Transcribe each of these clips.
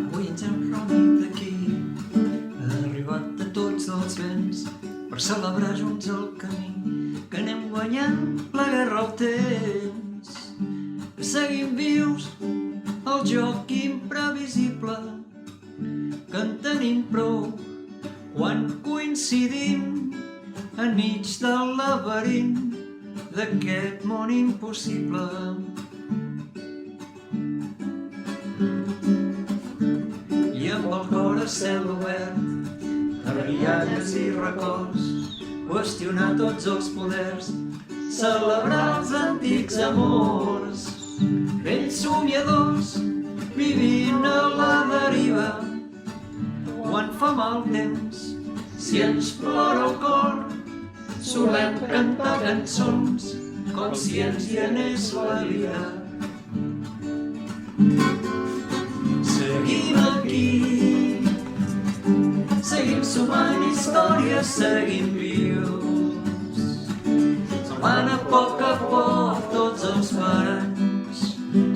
Avui ens hem reunit aquí, ha arribat de tots els vents per celebrar junts el camí, que anem guanyant la guerra al temps, que seguim vius el joc imprevisible, que en tenim prou quan coincidim enmig del laberint d'aquest món impossible. I amb el cor a cel obert, a rialles i records, qüestionar tots els poders, celebrar els antics amors, vells somiadors vivint a la deriva. Quan fa mal temps, si ens plora el cor, solem cantar cançons com si ens hi anés la vida. Seguim aquí, seguim sumant històries, seguim vius, salvant a poc tots els paranys.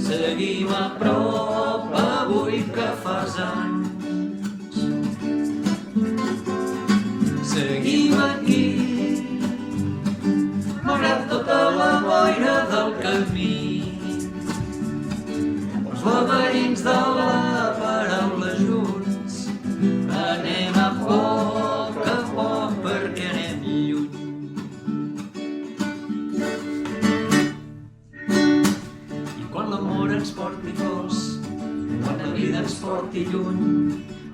Seguim a prop avui que fas anys. Seguim aquí, malgrat tota la boira del camí, els laberints de la paraula junts, anem a poc perquè anem lluny. I quan l'amor ens porti flors, quan la vida ens porti lluny,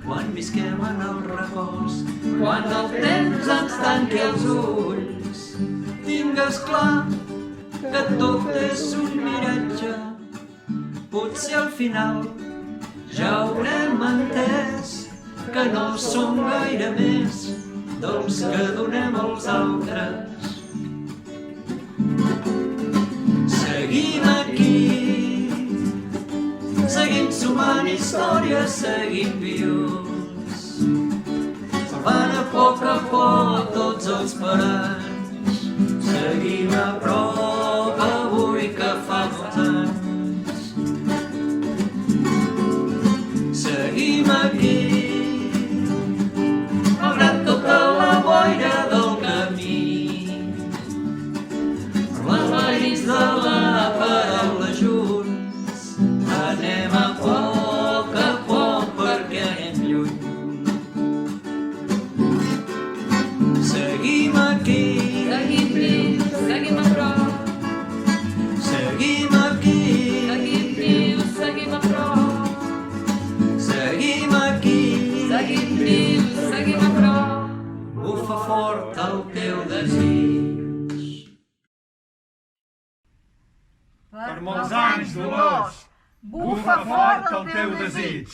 quan visquem en els records, quan el temps ens tanqui els ulls, tingues clar que tot és un miratge. Potser al final ja haurem entès que no som gaire més dels que donem als altres. Seguim aquí, seguim sumant històries, seguim vius, salvant a poc tots els paranys. Seguim a prop avui que fa molts anys. Seguim aquí, malgrat tota la boira del camí, per laberints de la paraula junts, anem a poc perquè anem lluny. Seguim aquí, Seguim vius, seguim a prop. seguim aquí, Seguim vius, seguim a prop. seguim aquí. Seguim vius, seguim a prop. Bufa fort el teu desig. Per molts anys, Dolors, bufa fort el teu desig.